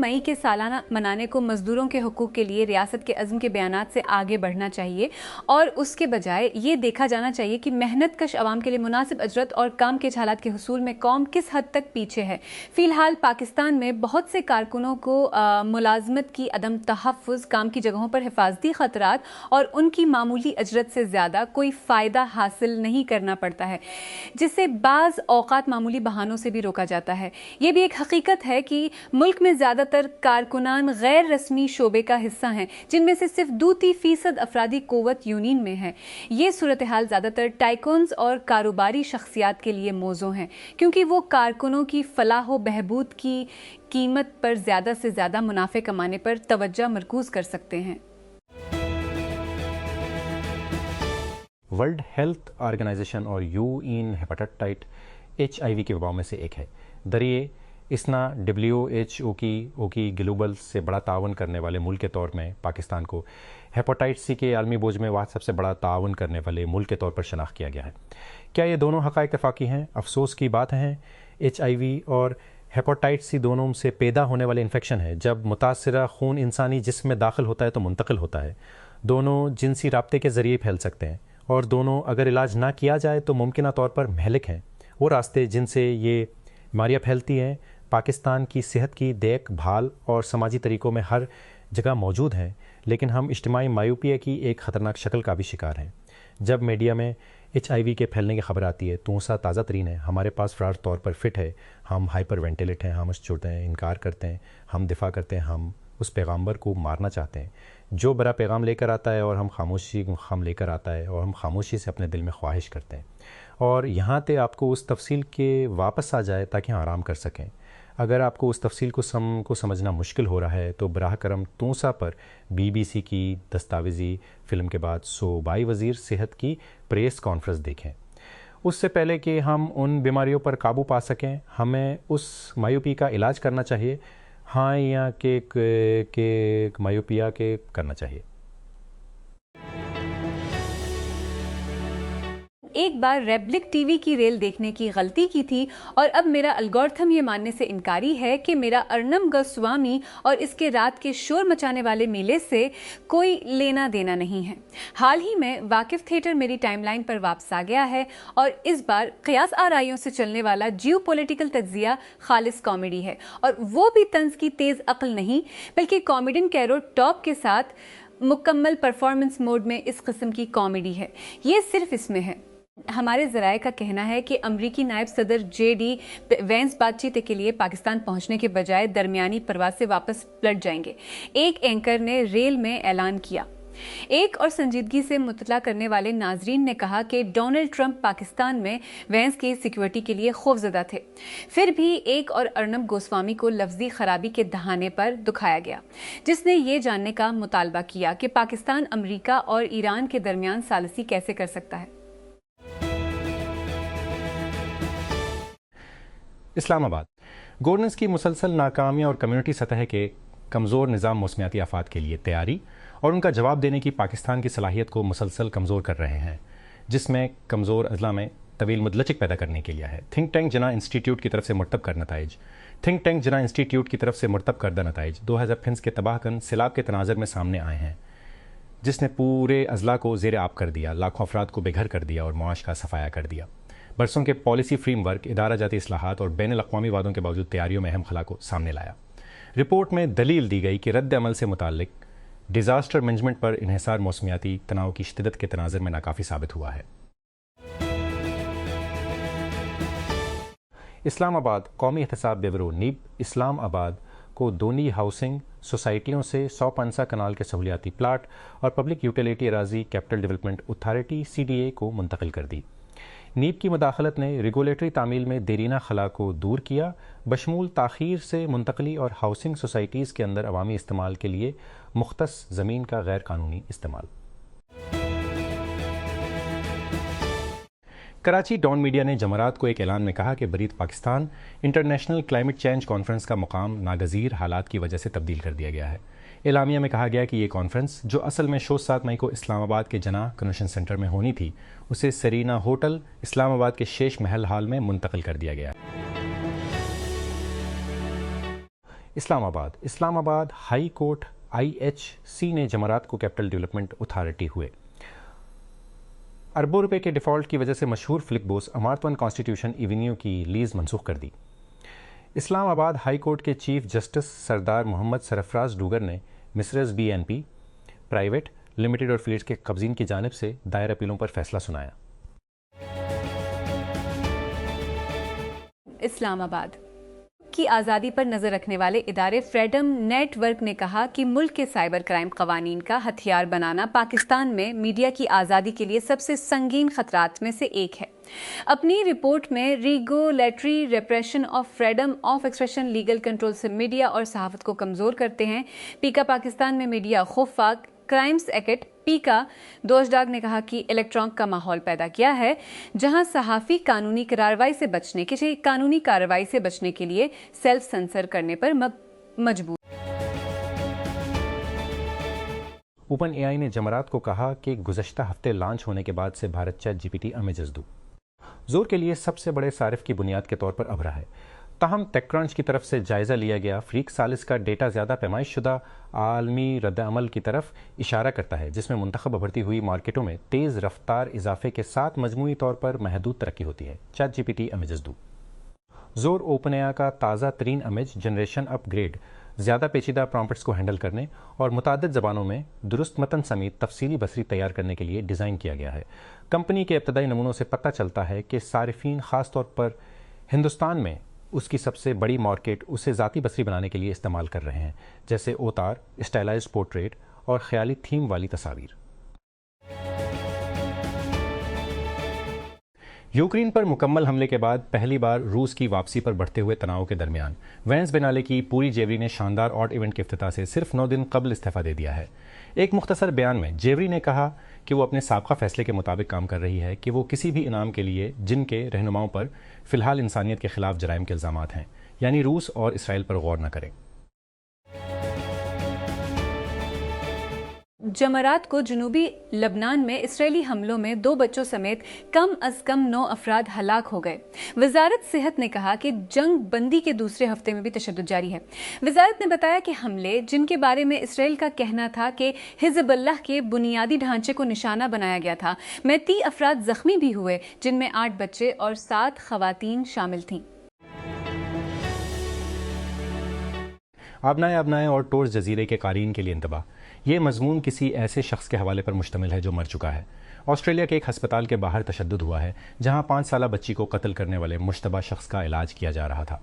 मई के सालाना मनाने को मजदूरों के हुकूक के लिए रियासत के अज़्म के बयानात से आगे बढ़ना चाहिए और उसके बजाय ये देखा जाना चाहिए कि मेहनत कश अवाम के लिए मुनासिब अजरत और काम के हालात के हुसूल में कौम किस हद तक पीछे है। फ़िलहाल पाकिस्तान में बहुत से कारकुनों को मुलाजमत की अदम तहफ़्फ़ुज़, काम की जगहों पर हिफाजती ख़तरात और उनकी मामूली अजरत से ज़्यादा कोई फ़ायदा हासिल नहीं करना पड़ता है, जिससे बाज़ औक़ात मामूली बहानों से भी रोका जाता है। ये भी एक हकीकत है कि मुल्क में ज़्यादातर कारकुनान गैर रस्मी शोबे का हिस्सा हैं, जिनमें से सिर्फ 2-3% अफरादी क़ुव्वत यूनियन में है। ये सूरत हाल ज़्यादातर टाइकून्स और कारोबारी शख्सियात के लिए मौजू हैं, क्योंकि वो कारकुनों की फलाह व बहबूद की कीमत पर ज़्यादा से ज़्यादा मुनाफे कमाने पर तवज्जो मरकूज़ कर सकते हैं। वर्ल्ड हेल्थ ऑर्गेनाइजेशन और यूएन हेपेटाइट HIV की वबाओं में से एक है। दरिए इसना WHO की ग्लोबल से बड़ा तावन करने वाले मुल्क के तौर में पाकिस्तान को हेपेटाइटिस C के आलमी बोझ में वाद सबसे बड़ा तावन करने वाले मुल्क के तौर पर शनाख्त किया गया है। क्या ये दोनों हक़ाइक़ इत्तफ़ाक़ी हैं? अफसोस की बात है, HIV और हेपेटाइटिस C दोनों से पैदा होने वाले इन्फेक्शन है। जब मुतासिरा खून इंसानी जिस्म में दाखिल होता है तो मुंतकिल होता है। दोनों जिनसी राब्ते के ज़रिए फैल सकते हैं और दोनों अगर इलाज ना किया जाए तो मुमकिन तौर पर महलिक हैं। वो रास्ते जिनसे ये बीमारियाँ फैलती हैं पाकिस्तान की सेहत की देखभाल और समाजी तरीक़ों में हर जगह मौजूद हैं, लेकिन हम इज्तिमाई मायूपिया की एक ख़तरनाक शक्ल का भी शिकार हैं। जब मीडिया में HIV के फैलने की खबर आती है तो सा ताज़ा तरीन है, हमारे पास फ़रार तौर पर फिट है, हम हाइपर वेंटिलेट हैं, हम उस छोड़ते हैं, इनकार करते हैं, हम दिफा करते हैं, हम उस पैगम्बर को मारना चाहते हैं जो बड़ा पैगाम लेकर आता है और हम लेकर आता है और हम खामोशी से अपने दिल में ख्वाहिश करते हैं। और यहाँ ते आपको उस तफसील के वापस आ जाए ताकि हम आराम कर सकें। अगर आपको उस तफसील को समझना मुश्किल हो रहा है तो बराह करम तूसा पर BBC की दस्तावेज़ी फ़िल्म के बाद सूबाई वज़ीर सेहत की प्रेस कॉन्फ्रेंस देखें। उससे पहले कि हम उन बीमारियों पर काबू पा सकें, हमें उस मायूपी का इलाज करना चाहिए, हाँ या के मायूपिया के करना चाहिए। एक बार रेब्लिक टीवी की रेल देखने की गलती की थी और अब मेरा एल्गोरिथम ये मानने से इनकारी है कि मेरा अर्नब गोस्वामी और इसके रात के शोर मचाने वाले मेले से कोई लेना देना नहीं है। हाल ही में वाकिफ थिएटर मेरी टाइमलाइन पर वापस आ गया है और इस बार क़ियास आराइयों से चलने वाला जियोपॉलिटिकल तज्ज़िया खालिस कॉमेडी है, और वो भी तंज़ की तेज़ अक्ल नहीं बल्कि कॉमेडियन कैरो टॉप के साथ मुकम्मल परफॉर्मेंस मोड में इस किस्म की कॉमेडी है। ये सिर्फ इसमें है। हमारे ज़राए का कहना है कि अमरीकी नायब सदर JD वेंस बातचीत के लिए पाकिस्तान पहुंचने के बजाय दरमियानी परवाज़ से वापस पलट जाएंगे, एक एंकर ने रेल में ऐलान किया। एक और संजीदगी से मुतला करने वाले नाजरीन ने कहा कि डोनाल्ड ट्रंप पाकिस्तान में वेंस की सिक्योरिटी के लिए खौफजदा थे। फिर भी एक और अर्नब गोस्वामी को लफ्जी खराबी के दहाने पर दुखाया गया, जिसने ये जानने का मुतालबा किया कि पाकिस्तान अमरीका और ईरान के दरमियान सालसी कैसे कर सकता है। इस्लामाबाद गवर्नेंस की मुसलसल नाकामियाँ और कम्युनिटी सतह के कमज़ोर निज़ाम मौसमियाती आफात के लिए तैयारी और उनका जवाब देने की पाकिस्तान की सलाहियत को मुसलसल कमज़ोर कर रहे हैं, जिसमें कमज़ोर अजला में तवील मुदलचिक पैदा करने के लिए है। थिंक टैंक जना इंस्टीट्यूट की तरफ से मुरतब कर नताइज 2000 फिंस के तबाहकन सैलाब के तनाज़र में सामने आए हैं, जिसने पूरे अजला को ज़ेर आब कर दिया, लाखों अफराद को बेघर कर दिया और मुआश का सफाया कर दिया। बरसों के पॉलिसी फ्रेमवर्क, इदारा जाती इस्लाहात और बैन अल-अक़वामी वादों के बावजूद तैयारियों में अहम खला को सामने लाया। रिपोर्ट में दलील दी गई कि रद्द अमल से मुताल्लिक डिज़ास्टर मैनेजमेंट पर इन्हिसार मौसमियाती तनाव की शिद्दत के तनाज़र में नाकाफ़ी साबित हुआ है। इस्लामाबाद कौमी एहतसाब ब्यूरो नीब इस्लामाबाद को दोनी हाउसिंग सोसाइटियों से 150 कनाल के सहूलियाती प्लाट और पब्लिक यूटिलिटी अराजी कैपिटल डेवलपमेंट अथॉरिटी CDA को मुंतकिल कर दी। नीब की मुदाखलत ने रेगुलेटरी तामील में देरीना खला को दूर किया, बशमूल ताख़ीर से मुंतकली और हाउसिंग सोसाइटीज़ के अंदर अवामी इस्तेमाल के लिए मुख्तस ज़मीन का गैर कानूनी इस्तेमाल। कराची डॉन मीडिया ने जमरात को एक ऐलान में कहा कि बरीत Pakistan international climate change conference का मुकाम नागज़ीर हालात की वजह से तब्दील कर दिया गया है। एलामिया में कहा गया कि ये कॉन्फ्रेंस, जो असल में 7 मई को इस्लामाबाद के जना कन्वेंशन सेंटर में होनी थी, उसे सरीना होटल इस्लामाबाद के शेष महल हाल में मुंतकिल कर दिया गया। इस्लामाबाद हाई कोर्ट IHC ने जमारात को कैपिटल डेवलपमेंट अथॉरिटी हुए अरबों रुपए के डिफ़ॉल्ट की वजह से मशहूर फ्लिक बोस अमारतवन कॉन्स्टिट्यूशन एवेन्यू की लीज़ मनसूख कर दी। इस्लामाबाद हाई कोर्ट के चीफ जस्टिस सरदार मोहम्मद सरफराज डूगर ने मिसरस BNP प्राइवेट लिमिटेड और फील्ड्स के कब्ज़ीन की जानिब से दायर अपीलों पर फैसला सुनाया। इस्लामाबाद की आज़ादी पर नज़र रखने वाले इदारे फ्रीडम नेटवर्क ने कहा कि मुल्क के साइबर क्राइम कवानीन का हथियार बनाना पाकिस्तान में मीडिया की आज़ादी के लिए सबसे संगीन खतरात में से एक है। अपनी रिपोर्ट में regulatory रेप्रेशन of freedom of expression legal control से मीडिया और सहाफ़त को कमज़ोर करते हैं। पीका पाकिस्तान में मीडिया खौफनाक क्राइम्स एक्ट पीका दोषडाग ने कहा कि इलेक्ट्रॉन का माहौल पैदा किया है जहां सहाफ़ी कानूनी कार्रवाई से बचने के लिए सेल्फ सेंसर करने पर मजबूर। OpenAI ने जमारात को कहा कि गुज़श्ता हफ्ते लॉन्च होने के बाद से भारत ChatGPT अमेजज़दू जोर के लिए सबसे बड़े सारिफ की बुनियाद के तौर पर अबरा है। ताहम टेकक्रंच की तरफ से जायज़ा लिया गया फ्रीक सालिस का डेटा ज़्यादा पैमाइश शुदा आलमी रद्द-ए-अमल की तरफ इशारा करता है जिसमें मुंतखब उभरती हुई मार्केटों में तेज़ रफ्तार इजाफे के साथ मजमूई तौर पर महदूद तरक्की होती है। ChatGPT अमेजज़दू जोर OpenAI का ताज़ा तरीन अमेज जनरेशन अपग्रेड ज़्यादा पेचीदा प्रॉम्प्ट्स को हैंडल करने और मुतादिद ज़बानों में दुरुस्त मतन समेत तफसीली बसरी तैयार करने के लिए डिज़ाइन किया गया है। कंपनी के इब्तदाई नमूनों से पता चलता है कि सारिफीन ख़ास तौर पर हिंदुस्तान में उसकी सबसे बड़ी मार्केट उसे ज़ाती बसरी बनाने के लिए इस्तेमाल कर रहे हैं, जैसे ओतार, स्टाइलाइज्ड पोर्ट्रेट और ख्याली थीम वाली तस्वीर। यूक्रेन पर मुकम्मल हमले के बाद पहली बार रूस की वापसी पर बढ़ते हुए तनाव के दरमियान वेंस बेनाले की पूरी जेवरी ने शानदार ऑड इवेंट के इफ्तिताह से सिर्फ 9 दिन कबल इस्तीफ़ा दे दिया है। एक मुख्तसर बयान में जेवरी ने कहा कि वो अपने साबका फैसले के मुताबिक काम कर रही है कि वो किसी भी इनाम के लिए जिनके रहनुमाओं पर फ़िलहाल इंसानियत के ख़िलाफ़ जराइम के इल्ज़ामात हैं, यानी रूस और इसराइल पर गौर न करें। जमारात को जनूबी लबनान में इसराइली हमलों में 2 बच्चों समेत कम अज कम 9 अफराद हलाक हो गए। वजारत सेहत ने कहा कि जंग बंदी के दूसरे हफ्ते में भी तशद्दुद जारी है। वजारत ने बताया कि हमले जिनके बारे में इसराइल का कहना था कि हिज़बुल्लाह के बुनियादी ढांचे को निशाना बनाया गया था, में 30 अफराद जख्मी भी हुए, जिनमें 8 बच्चे और 7 खवातीन शामिल थीं। आबनाए और टोर्स जजीरे के कारीन के लिए इंतबाह। ये मजमून किसी ऐसे शख्स के हवाले पर मुश्तमिल है जो मर चुका है। ऑस्ट्रेलिया के एक हस्पताल के बाहर तशद्दुद हुआ है जहां 5 साला बच्ची को कत्ल करने वाले मुश्तबा शख्स का इलाज किया जा रहा था।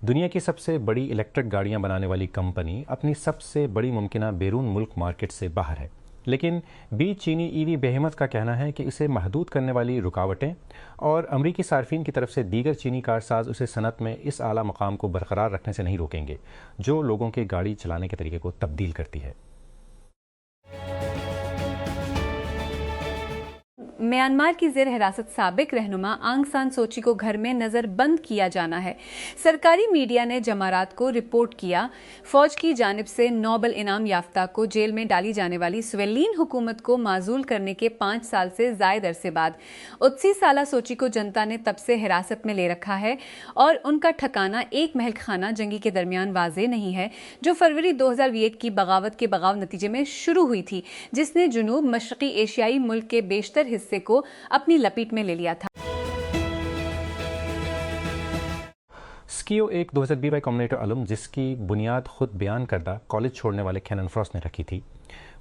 दुनिया की सबसे बड़ी इलेक्ट्रिक गाड़ियां बनाने वाली कंपनी अपनी सबसे बड़ी मुमकिना बैरून मुल्क मार्केट से बाहर है, लेकिन चीनी EV बेहमत का कहना है कि इसे महदूद करने वाली रुकावटें और अमरीकी सार्फिन की तरफ से दीगर चीनी कारसाज उसे सनत में इस आला मकाम को बरकरार रखने से नहीं रोकेंगे जो लोगों के गाड़ी चलाने के तरीके को तब्दील करती है। म्यांमार की जेर हिरासत साबिक रहनुमा आंग सान सूची को घर में नजर बंद किया जाना है। सरकारी मीडिया ने जमारात को रिपोर्ट किया, फौज की जानिब से नोबल इनाम याफ्ता को जेल में डाली जाने वाली स्वेलिन हुकूमत को माजूल करने के 5 साल से जायद अरसे बाद 80 साला सूची को जनता ने तब से हिरासत में ले रखा है और उनका ठिकाना एक महल खाना जंगी के दरमियान वाजे नहीं है, जो फरवरी 2001 की बगावत के बगाव नतीजे में शुरू हुई थी, जिसने जुनूब मशरकी एशियाई मुल्क के बेशतर हिस्से को अपनी लपेट में ले लिया था। स्कीओ एक 2020 कॉम्बिनेटर अलम, जिसकी बुनियाद खुद बयान करदा कॉलेज छोड़ने वाले कैनन फ्रॉस्ट ने रखी थी,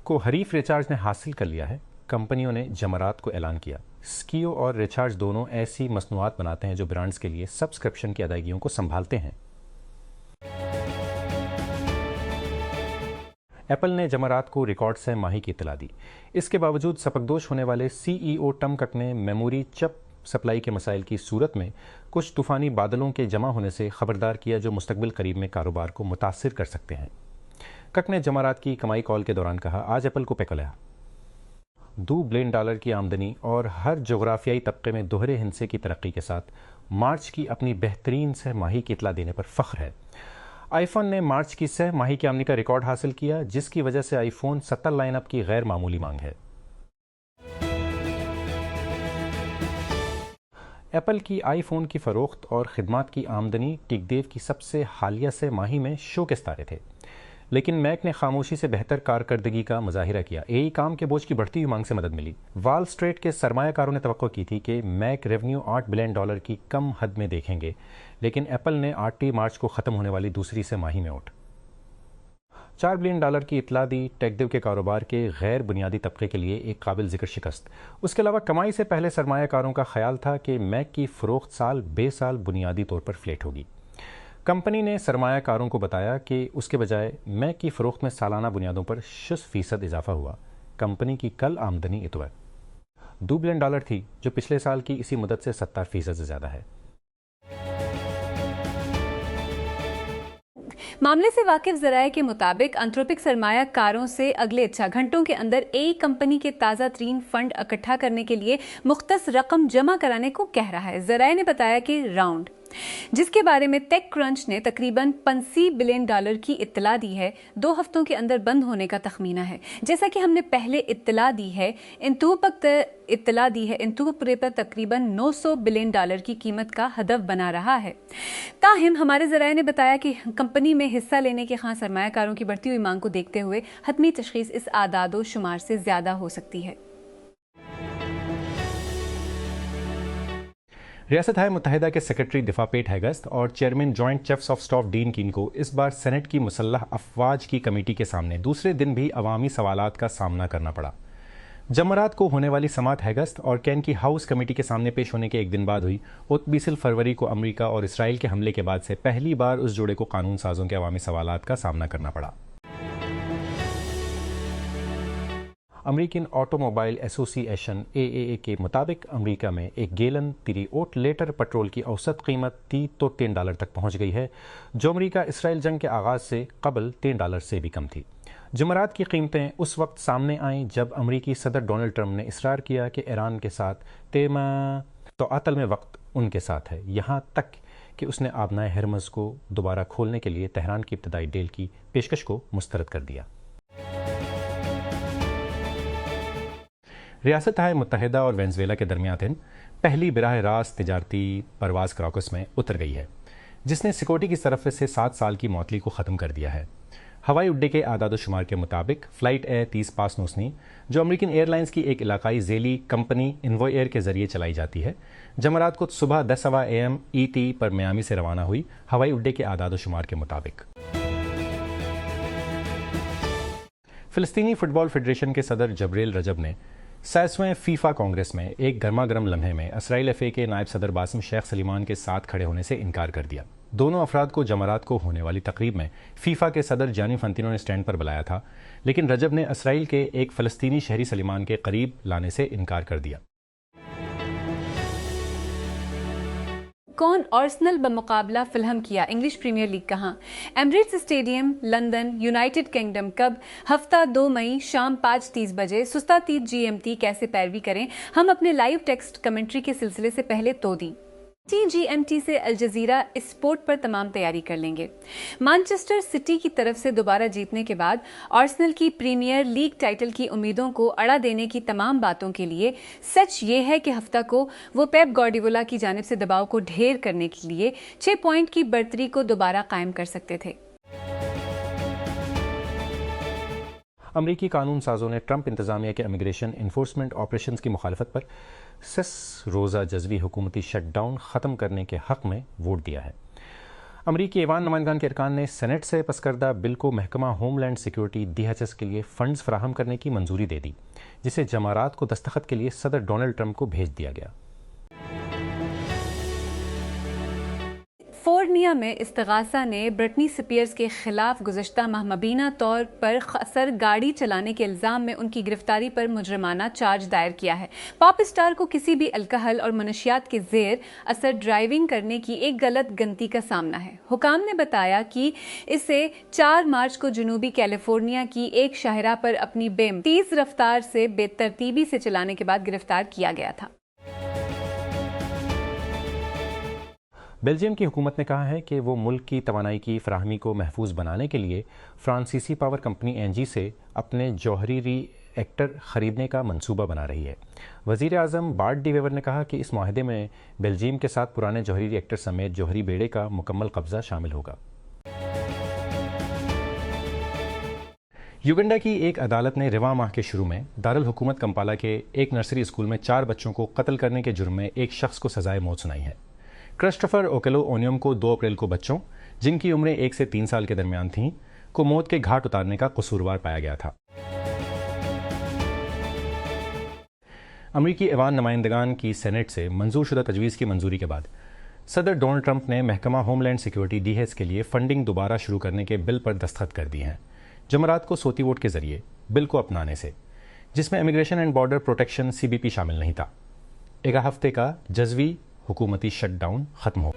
को हरीफ रिचार्ज ने हासिल कर लिया है। कंपनियों ने जमारात को ऐलान किया। स्कीओ और रिचार्ज दोनों ऐसी मसनूआत बनाते हैं जो ब्रांड्स के लिए सब्सक्रिप्शन की अदायगियों को संभालते हैं। एप्पल ने जमारात को रिकॉर्ड से माही की इत्तला दी। इसके बावजूद सपकदोश होने वाले CEO टम कक ने मेमोरी चिप सप्लाई के मसाइल की सूरत में कुछ तूफ़ानी बादलों के जमा होने से ख़बरदार किया जो मुस्तकबिल करीब में कारोबार को मुतासिर कर सकते हैं। कक ने जमारात की कमाई कॉल के दौरान कहा, आज एप्पल को पेकलया $2 बिलियन की आमदनी और हर जोग्राफियाई तबके में दोहरे हिंसे की तरक्की के साथ मार्च की अपनी बेहतरीन सह माही की इत्तला देने पर फ़ख्र है। आईफोन ने मार्च की सह माही की आमदनी का रिकॉर्ड हासिल किया, जिसकी वजह से आईफोन 70 लाइनअप की गैर मामूली मांग है। एप्पल की आईफोन की फ़रोख्त और ख़िदमात की आमदनी टिकदेव की सबसे हालिया से माही में शोकेस तारे थे, लेकिन मैक ने खामोशी से बेहतर कारकर्दगी का मुजाहिरा किया। यही काम के बोझ की बढ़ती हुई मांग से मदद मिली। वॉल स्ट्रीट के सरमायाकारों ने तवक्को की थी कि मैक रेवेन्यू $8 बिलियन की कम हद में देखेंगे, लेकिन एप्पल ने 8 मार्च को ख़त्म होने वाली दूसरी से माही में उठ $4 बिलियन की इतला दी। टेकदेव के कारोबार के गैर बुनियादी तबके के लिए एक काबिल जिक्र शिकस्त। उसके अलावा कमाई से पहले सरमायाकारों का ख्याल था कि मैक की फ़रोख्त साल बेसाल बुनियादी तौर पर फ्लैट होगी। कंपनी ने सरमायाकारों को बताया कि उसके बजाय मैक की फ़रोख्त में सालाना बुनियादों पर 60% इजाफा हुआ। कंपनी की कल आमदनी इतवार $2 बिलियन थी, जो पिछले साल की इसी मुद्दत से 70% से ज़्यादा है। मामले से वाकिफ ज़राए के मुताबिक एंथ्रोपिक सरमायाकारों से अगले 6 घंटों के अंदर एक कंपनी के ताज़ा तरीन फंड इकट्ठा करने के लिए मुख्तस रकम जमा कराने को कह रहा है। ज़राए ने बताया कि राउंड, जिसके बारे में टेक क्रंच ने तकरीबन $50 बिलियन की इत्तला दी है, 2 हफ्तों के अंदर बंद होने का तखमीना है। जैसा कि हमने पहले इत्तला दी है, इंतूपरे पर तकरीबन $900 बिलियन की कीमत का हदफ बना रहा है। ताहिम हमारे ज़राए ने बताया कि कंपनी में हिस्सा लेने के खास सरमायाकारों की बढ़ती हुई मांग को देखते हुए हतमी तशखीस इस आदादो शुमार से ज़्यादा हो सकती है। रियासत मुत्तहिदा के सेक्रेटरी दिफा पेट हेगस्त और chairman joint chiefs of staff dean कीन को इस बार सेनेट की मुसल्लह अफवाज की कमेटी के सामने दूसरे दिन भी अवामी सवालात का सामना करना पड़ा। जमरात को होने वाली समात हेगस्त और कैन की हाउस कमेटी के सामने पेश होने के एक दिन बाद हुई। 20 फरवरी को अमरीका और इसराइल के हमले के बाद से पहली बार उस जोड़े को कानून साजों के अवामी सवालात का सामना करना पड़ा। अमेरिकन ऑटोमोबाइल एसोसिएशन AAA के मुताबिक अमेरिका में एक गैलन 3 लीटर पेट्रोल की औसत कीमत $3 तक पहुंच गई है, जो अमेरिका इसराइल जंग के आगाज़ से कबल $3 से भी कम थी। जुमरात की कीमतें उस वक्त सामने आईं जब अमेरिकी सदर डोनाल्ड ट्रंप ने इसरार किया कि ईरान के साथ तो अतल में वक्त उनके साथ है, यहाँ तक कि उसने आबनाए हरमज़ को दोबारा खोलने के लिए तेहरान की इब्तदाई डील की पेशकश को मुस्तरद कर दिया। रियासत मुत्तहिदा और वेनेज़ुएला के दरमियान पहली बराह रास्त तिजारती परवाज़ क्राकस में उतर गई है, जिसने सिक्योरिटी की तरफ से 7 साल की मौतली को ख़त्म कर दिया है। हवाई अड्डे के आदाद शुमार के मुताबिक फ़्लाइट A30 पासनोसनी, जो अमेरिकन एयरलाइंस की एक इलाकाई ज़ेली कंपनी इन्वॉय एयर के ज़रिए चलाई जाती है, जमरात को सुबह 10 AM ET पर मियामी से रवाना हुई। हवाई अड्डे के आदाद शुमार के मुताबिक फ़िलिस्तीनी फ़ुटबॉल फेडरेशन के सदर जबरील रजब ने 60वें फीफा कांग्रेस में एक गर्मागर्म लम्हे में इसराइल FA के नायब सदर बासिम शेख सलीमान के साथ खड़े होने से इनकार कर दिया। दोनों अफराद को जमरात को होने वाली तकरीब में फीफा के सदर जानी फंतिनो ने स्टैंड पर बुलाया था, लेकिन रजब ने इसराइल के एक फ़लस्तीनी शहरी सलीमान के करीब लाने से इनकार कर दिया। कौन आर्सेनल बमुकाबला फिल्म किया? इंग्लिश प्रीमियर लीग कहाँ? Emirates stadium London, United kingdom. कब? हफ्ता 2 मई शाम 5:30 बजे सुस्ता 30 GMT। कैसे पैरवी करें? हम अपने लाइव टेक्स्ट कमेंट्री के सिलसिले से पहले तो दी GMT से अल जज़ीरा स्पोर्ट पर तमाम तैयारी कर लेंगे। मैनचेस्टर सिटी की तरफ से दोबारा जीतने के बाद आर्सेनल की प्रीमियर लीग टाइटल की उम्मीदों को अड़ा देने की तमाम बातों के लिए सच ये है कि हफ्ता को वो पेप गार्डियोला की जानिब से दबाव को ढेर करने के लिए 6 पॉइंट की बढ़तरी को दोबारा कायम कर सकते थे। अमरीकी कानून साजों ने ट्रंप इंतजामिया के इमिग्रेशन इन्फोर्समेंट ऑपरेशंस की मुखालफत पर 6 रोज़ा जज़वी हुकूमती शटडाउन ख़त्म करने के हक़ में वोट दिया है। अमरीकी ऐवान नुमाइंदगान के अरकान ने सेनेट से पसकर्दा बिल को महकमा होमलैंड सिक्योरिटी DHS के लिए फ़ंड्स फराहम करने की मंजूरी दे दी, जिसे जमारात को दस्तखत के लिए सदर डोनाल्ड ट्रंप को भेज दिया गया। फोर्निया में इस्तिगासा ने ब्रिटनी स्पीयर्स के खिलाफ गुज़श्ता माह मुबीना तौर पर खसर गाड़ी चलाने के इल्ज़ाम में उनकी गिरफ्तारी पर मुजरमाना चार्ज दायर किया है। पॉप स्टार को किसी भी अल्कोहल और मनशियात के ज़ेर असर ड्राइविंग करने की एक गलत गनती का सामना है। हुकाम ने बताया कि इसे 4 मार्च को जनूबी कैलिफोर्निया की एक शाहरा पर अपनी बेम तेज़ रफ्तार से बेतरतीबी से चलाने के बाद गिरफ्तार किया गया था। बेल्जियम की हुकूमत ने कहा है कि वो मुल्क की तवानाई की फराहमी को महफूज बनाने के लिए फ्रांसीसी पावर कंपनी ENGIE से अपने जौहरी एक्टर खरीदने का मंसूबा बना रही है। वज़ीर आज़म बार्ट डी वेवर ने कहा कि इस माहदे में बेल्जियम के साथ पुराने जौहरी रिएक्टर समेत जौहरी बेड़े का मुकम्मल कब्जा शामिल होगा। युगांडा की एक अदालत ने रवां माह के शुरू में दारुल हुकूमत कंपाला के एक नर्सरी स्कूल में 4 बच्चों को कत्ल करने के जुर्म में एक शख्स को सजाए मौत सुनाई है। क्रिस्टोफर ओकेलो ओनियम को 2 अप्रैल को बच्चों, जिनकी उम्रें 1 से 3 साल के दरमियान थीं, को मौत के घाट उतारने का कसूरवार पाया गया था। अमरीकी ऐवान नुमाइंदगान की सेनेट से मंजूर शुदा तजवीज़ की मंजूरी के बाद सदर डोनाल्ड ट्रंप ने महकमा होमलैंड सिक्योरिटी DHS के लिए फंडिंग दोबारा शुरू करने के बिल पर दस्तखत कर दिए हैं, जमरात को सोती वोट के जरिए बिल को अपनाने से, जिसमें immigration and border protection CBP शामिल नहीं था। एक हफ्ते का जज़वी हुकूमती शटडाउन खत्म हो।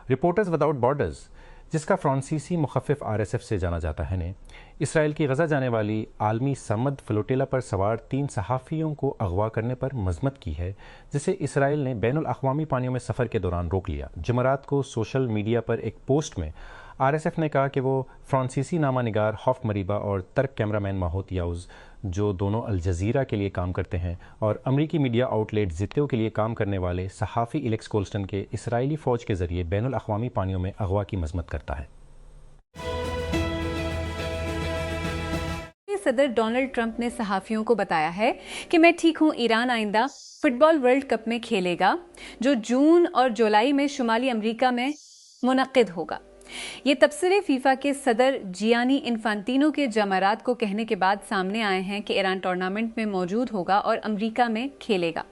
रिपोर्टर्स विदाउट बॉर्डर्स, जिसका फ्रांसीसी मुखफ़िफ़ RSF से जाना जाता है, ने इसराइल की गज़ा जाने वाली आलमी समद फ्लोटेला पर सवार 3 सहाफ़ियों को अगवा करने पर मज़म्मत की है, जिसे इसराइल ने बैनुल अक़वामी पानियों में सफ़र के दौरान रोक लिया। जुमेरात को सोशल मीडिया पर एक पोस्ट में RSF ने कहा कि वो फ्रांसीसी नामा निगार हॉफ मरीबा और तर्क कैमरामैन माहौत याउज़, जो दोनों अल जज़ीरा के लिए काम करते हैं, और अमरीकी मीडिया आउटलेट ज़ित्तो के लिए काम करने वाले सहाफ़ी इलेक्स कोल्स्टन के इसराइली फ़ौज के ज़रिए बैनुल अक़वामी पानियों में अगवा की मज़म्मत करता है। सदर डोनाल्ड ट्रंप ने सहाफ़ियों को बताया है कि मैं ठीक हूँ, ईरान आइंदा फुटबॉल वर्ल्ड कप में खेलेगा, जो जून और जुलाई में शुमाली अमरीका में मुनक़िद होगा। ये तबसरे फीफा के सदर जियानी इन्फांटिनो के जमरात को कहने के बाद सामने आए हैं कि ईरान टूर्नामेंट में मौजूद होगा और अमरीका में खेलेगा।